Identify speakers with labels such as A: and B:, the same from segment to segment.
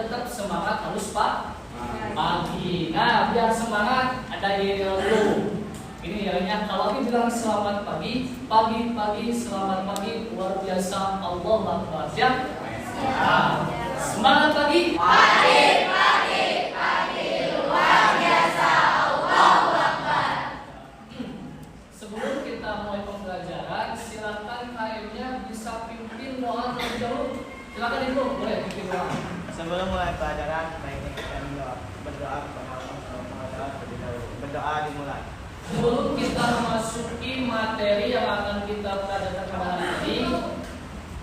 A: tetap semangat harus pagi. Nah, biar semangat ada ide dulu. Ini yainya kalau kita bilang selamat pagi, pagi selamat pagi, luar biasa, Allah Akbar. Siap? Nah, semangat pagi. Pagi, luar biasa, Allah Akbar. Sebelum kita mulai pembelajaran, silakan KM-nya bisa pimpin doa terlebih dahulu. Silakan Ibu, boleh pimpin doa.
B: Sebelum mulai pelajaran, baiknya kita berdoa kepada Allah Subhanahu wa Ta'ala terlebih dahulu. Berdoa dimulai.
A: Sebelum kita memasuki materi yang akan kita pelajari pada hari ini,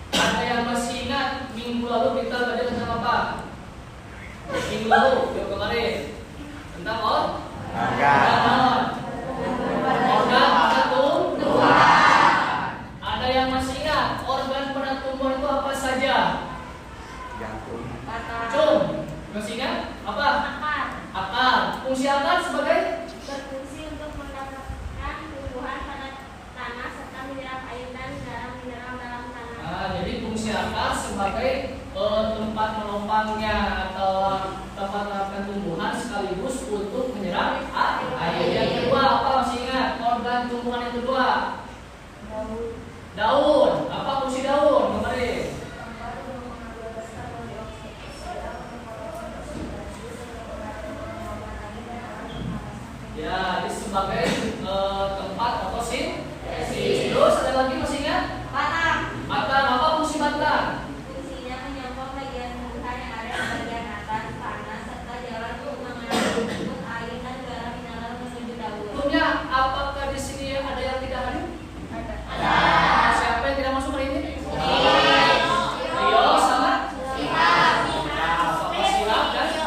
A: ada yang masih ingat minggu lalu kita belajar tentang apa? Minggu lalu, minggu kemarin tentang organ tumbuhan. Ada yang masih ingat organ pada tumbuhan itu apa saja?
B: Jantung.
A: Cum, masih ingat? Apa? Akar. Fungsi akar sebagai
C: berfungsi untuk mendapatkan tumbuhan pada tanah serta menyerap air dan mineral dalam tanah.
A: Nah, jadi fungsi akar sebagai tempat menopangnya atau tempat menopang tumbuhan sekaligus untuk menyerap air. Yang kedua apa, masih ingat? Organ tumbuhan yang kedua daun. Apa fungsi daun kemarin? Ya, ini sebagai tempat fotosintesis. Terus ada lagi masih ingat? Batang. Apa fungsi batang?
C: Fungsinya menyokong bagian tumbuhan yang ada di bagian atas tanah serta jalan untuk mengangkut air dan garam mineral menuju daun.
A: Tentunya apakah di sini ada yang tidak hadir?
C: Ada.
A: Siapa yang tidak masuk hari ini? Rio sama? Sama Silap dan?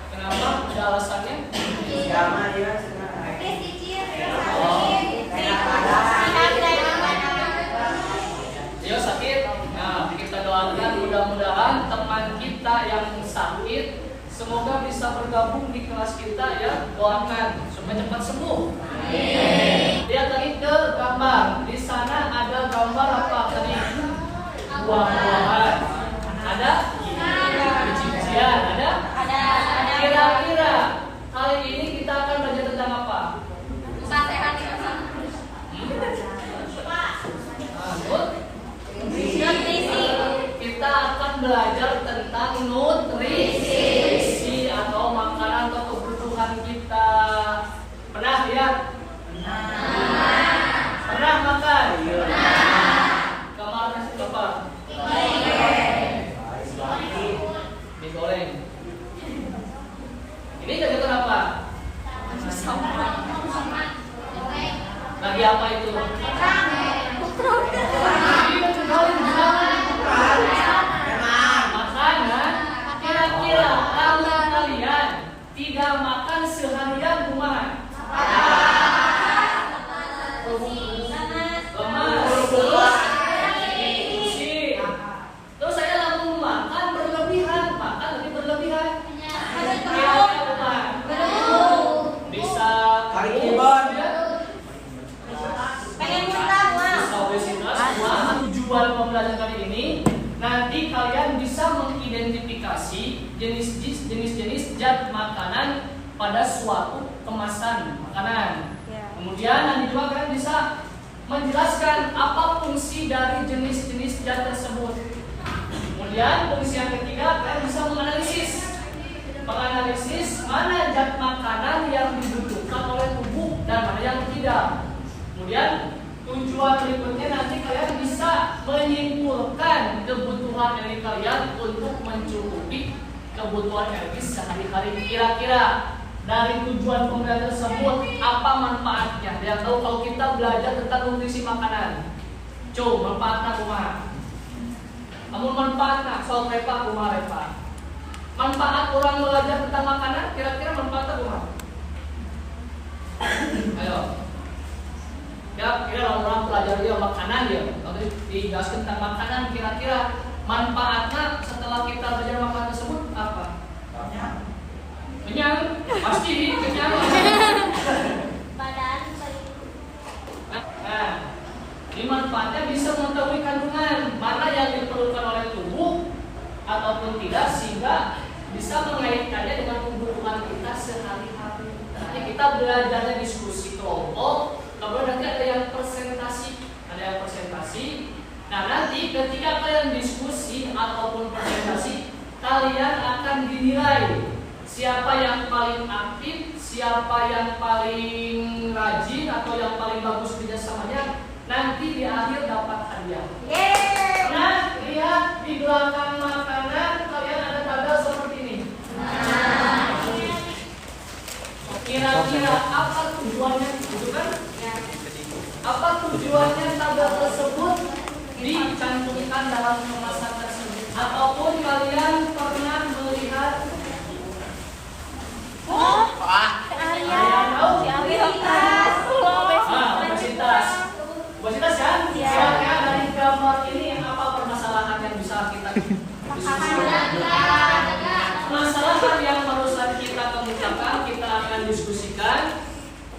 A: Kenapa? Ada alasannya?
B: Sama dia
A: Rio sakit. Nah, kita doakan mudah-mudahan teman kita yang sakit semoga bisa bergabung di kelas kita ya. Doakan supaya cepat sembuh. Lihat lagi ke gambar. Di sana ada gambar apa tadi? Buah-buahan. Ada? Biji-bijian. Ada? Kira-kira kali ini kita akan belajar tentang apa? Nutrisi. Kita akan belajar tentang nutrisi atau makanan atau kebutuhan kita. Pernah lihat? Pernah makan? Kemarin apa? Digoreng. Ini kegiatan apa? Lagi apa itu? Makanan. Kira-kira kalau kalian tidak makan seharian kumaha? Lemas. Terus saya langsung makan berlebihan. Makan lebih berlebihan. Kira-kira kumaha? Bisa
B: tarik kibon. Tujuan
A: pembelajaran kali ini nanti kalian bisa mengidentifikasi jenis-jenis zat makanan pada suatu kemasan makanan. Kemudian nanti juga kalian bisa menjelaskan apa fungsi dari jenis-jenis zat tersebut. Kemudian fungsi yang ketiga kalian bisa menganalisis mana zat makanan yang dibutuhkan oleh tubuh dan mana yang tidak. Kemudian tujuan berikutnya nanti kalian bisa menyimpulkan kebutuhan dari kalian untuk mencukupi kebutuhan energi sehari-hari. Kira-kira dari tujuan pembelajaran tersebut apa manfaatnya? Yang tahu kalau kita belajar tentang nutrisi makanan, manfaatnya kumaha? Namun manfaatnya soal repa kumaha repa? Manfaat orang belajar tentang makanan, kira-kira manfaatnya kumaha? Ayo. Ya, kira orang pelajari ya makanan ya. Kalau dijelaskan tentang makanan, kira-kira manfaatnya setelah kita belajar makanan tersebut apa? Kenyang, pasti kenyang. Nah, ini manfaatnya bisa mengetahui kandungan mana yang diperlukan oleh tubuh bisa mengaitkannya dengan kebutuhan kita sehari-hari. Nanti kita belajarnya diskusi kelompok, kemudian nanti ada yang presentasi, Nah nanti ketika kalian diskusi ataupun presentasi, kalian akan dinilai siapa yang paling aktif, siapa yang paling rajin atau yang paling bagus kerjasamanya. Nanti di akhir dapat hadiah. Nah, lihat di belakang makanan kalian ada tabel seperti ini. Kira-kira apa tujuannya? Gitu kan? Apa tujuannya tabel tersebut dicantumkan dalam kemasan tersebut? Ataupun kalian pernah melihat? Kalian tahu? Obesitas. Obesitas kan? Kira-kira dari gambar ini apa permasalahan yang bisa kita diskusikan? Masalah yang barusan kita kemukakan, kita akan diskusikan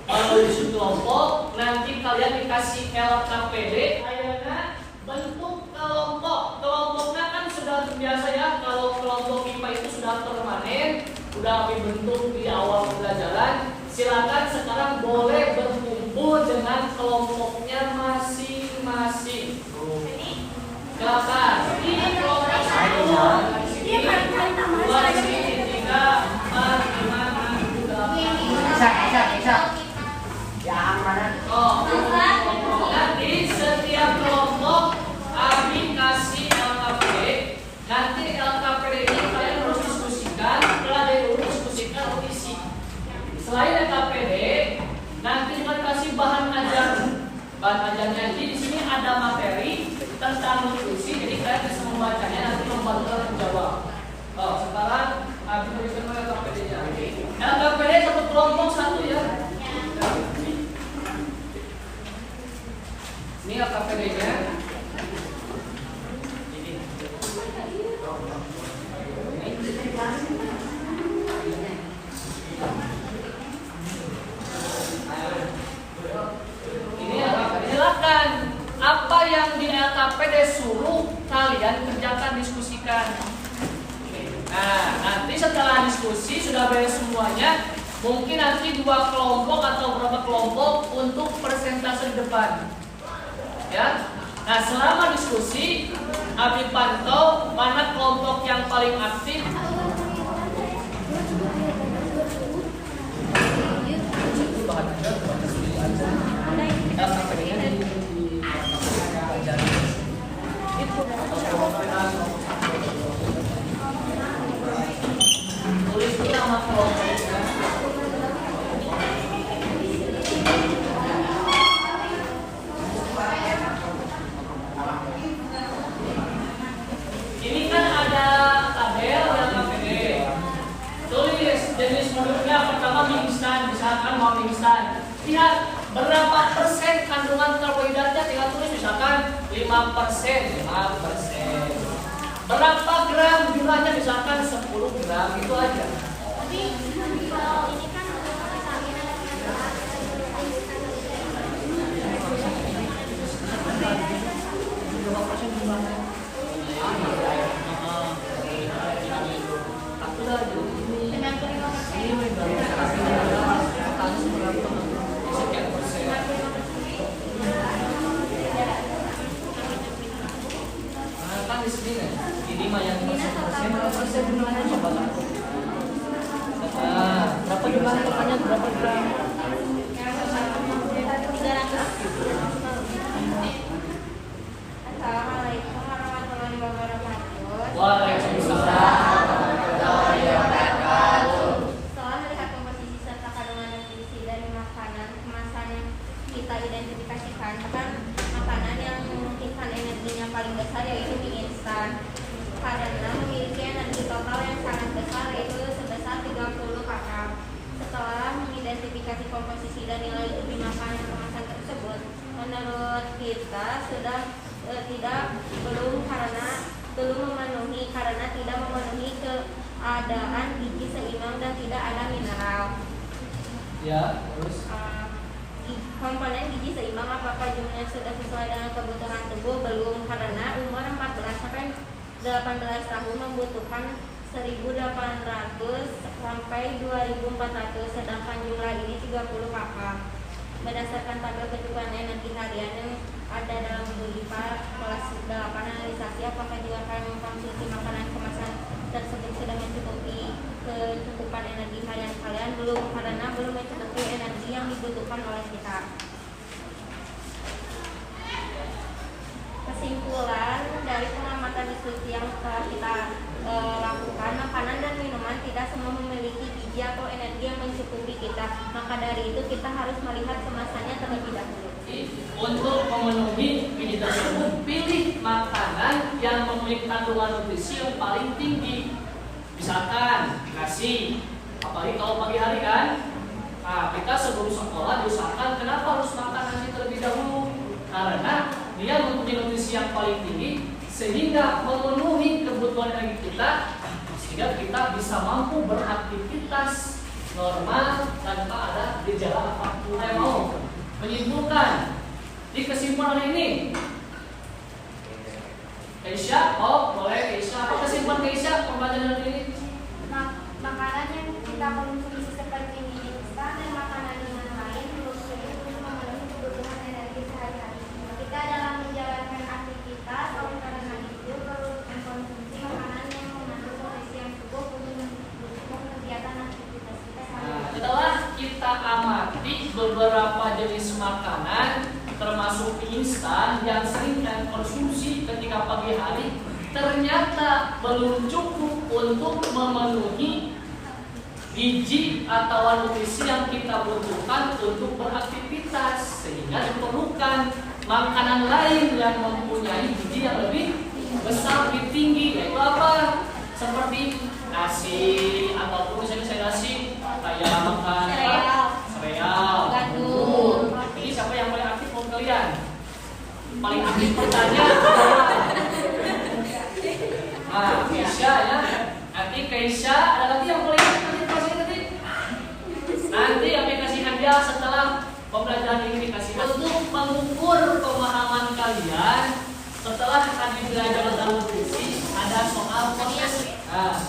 A: melalui kelompok. Nanti kalian dikasih LKPD. Ayeuna bentuk kelompok. Kelompoknya kan sudah biasa ya. Kalau kelompok IPA itu sudah permanen, sudah dibentuk di awal pembelajaran. Silakan sekarang boleh berkumpul dengan kelompoknya masing-masing. Silakan. Ini kelompok 1. Ini 2, 3, 4, 5, 6, 7, 8.
B: Yang mana?
A: Nanti setiap kelompok Abi kasih LKPD. Nanti LKPD ini kalian harus diskusikan. Pelajari dulu, diskusikan, isi. Selain LKPD, nanti kita kasih bahan ajar. Bahan ajarnya di sini ada materi tentang nutrisi. Jadi kalian bisa membacanya, nanti membantu menjawab. Sekarang Abi berikan LKPD-nya. LKPD satu kelompok 1 ya. Ini LKPD-nya. Ini LKPD. Silakan. Apa yang di LKPD suruh kalian kerjakan, diskusikan. Nah, nanti setelah diskusi sudah beres semuanya, mungkin nanti 2 kelompok atau berapa kelompok untuk presentasi di depan. Ya. Nah, selama diskusi Abi pantau mana kelompok yang paling aktif. Tulis nama kelompoknya. Ini kan ada tabel LKPD. Tulis jenis produknya. Pertama mie instan, misalkan mau mie instan. Lihat berapa persen kandungan karbohidratnya, tinggal tulis misalkan 5%. Berapa gram jumlahnya, misalkan 10 gram, itu aja.
C: Tapi kalau ini kan
A: Di sini nih, ini mah yang berapa persen jumlahnya coba lah. Berapa jumlahnya pertanyaan, berapa gram?
C: 300. Assalamualaikum warahmatullahi wabarakatuh.
A: Waalaikumsalam.
C: Setelah melihat komposisi serta kandungan nutrisi dari makanan kemasan yang kita identifikasikan, bahkan makanan yang memungkinkan energinya paling besar yaitu mie instan, karena memiliki energi total yang sangat besar yaitu sebesar 30 kalori. Setelah mengidentifikasi komposisi dan nilai gizi makanan kemasan tersebut, menurut kita sudah belum memenuhi karena tidak memenuhi keadaan gizi seimbang dan tidak ada mineral.
A: Ya, terus
C: Komponen gizi seimbang apakah jumlahnya sudah sesuai dengan kebutuhan tubuh? Belum, karena umur 14 sampai 18 tahun membutuhkan 1.800 sampai 2.400, sedangkan jumlah ini 30 kakak. Berdasarkan tabel kecukupan energi harian yang ada dalam buku IPA kelas 8 analisasi apakah jika kalian mengkonsumsi makanan kemasan tersebut sudah mencukupi kecukupan energi harian kalian? Belum, karena belum mencukupi energi yang dibutuhkan oleh kita. Kesimpulan dari pengamatan diskusi yang telah kita lakukan, makanan dan minuman tidak semua memiliki gizi atau energi yang mencukupi kita. Maka dari itu kita harus melihat kemasannya terlebih dahulu.
A: Untuk memenuhi gizi tersebut, pilih makanan yang memiliki kandungan nutrisi yang paling tinggi. Misalkan nasi, apalagi kalau pagi hari kan. Nah, kita sebelum sekolah diusahakan kenapa harus makan nasi terlebih dahulu? Karena dia mempunyai nutrisi yang paling tinggi sehingga memenuhi kebutuhan energi kita, sehingga kita bisa mampu beraktivitas normal tanpa ada gejala apapun. Saya mau menyimpulkan di kesimpulan ini. Keisha, boleh Keisha. Apa kesimpulan Keisha pembelajaran ini?
C: Makanan yang kita konsumsi seperti mie instan dan makanan ringan lain belum cukup untuk memenuhi kebutuhan energi sehari-hari kita dalam menjalankan aktivitas. Oleh karena itu perlu mengkonsumsi makanan yang mengandung nutrisi yang cukup untuk mendukung kegiatan aktivitas kita sehari-hari.
A: Setelah kita amati beberapa jenis makanan termasuk mie instan yang sering kita konsumsi ketika pagi hari, ternyata belum cukup untuk memenuhi gizi atau nutrisi yang kita butuhkan untuk beraktivitas, sehingga diperlukan makanan lain yang mempunyai gizi yang lebih besar, lebih tinggi, yaitu apa? Seperti nasi ataupun misalnya saya nasi kayak makan sereal, gandum. Ini siapa yang paling aktif untuk kalian? Paling aktif bertanya. Nah, Keisha ya. Nanti Keisha, ada lagi yang paling aktif pasti tadi. Nanti aplikasi hadiah setelah pembelajaran ini dikasih untuk mengukur pemahaman kalian. Setelah tadi belajar tentang nutrisi, ada soal proses. Nah,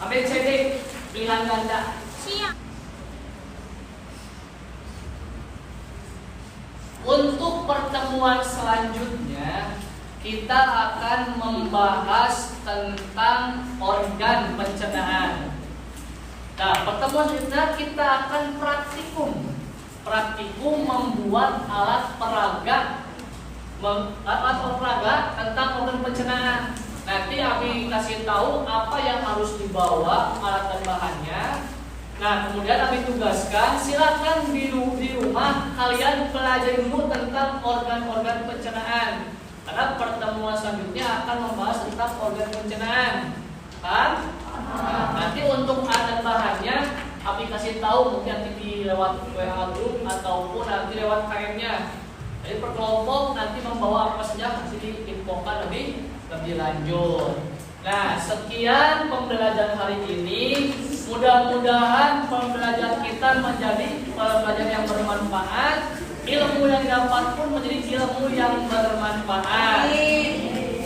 A: ABCD pilihan ganda.
C: Siap.
A: Untuk pertemuan selanjutnya, kita akan membahas tentang organ pencernaan. Nah, pertemuan selanjutnya kita akan praktikum membuat alat peraga tentang organ pencernaan. Nanti Abi kasih tahu apa yang harus dibawa, alat dan bahannya. Nah, kemudian Abi tugaskan, silakan di rumah kalian pelajari dulu tentang organ-organ pencernaan. Karena pertemuan selanjutnya akan membahas tentang organ pencernaan. Kan? Nah, nanti untuk alat dan bahannya Abi kasih tahu mungkin nanti lewat WA group ataupun nanti lewat KM-nya. Jadi per kelompok nanti membawa apa saja masih diinfokan lebih lanjut. Nah, sekian pembelajaran hari ini. Mudah-mudahan pembelajaran kita menjadi pembelajaran yang bermanfaat. Ilmu yang didapat pun menjadi ilmu yang bermanfaat.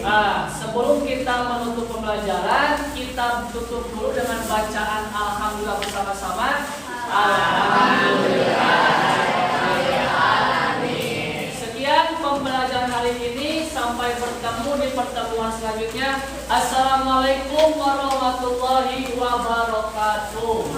A: Nah, sebelum kita menutup pembelajaran, kita tutup dulu dengan bacaan alhamdulillah bersama-sama. Alhamdulillah. Sekian pembelajaran hari ini, sampai bertemu di pertemuan selanjutnya. Assalamualaikum warahmatullahi wabarakatuh.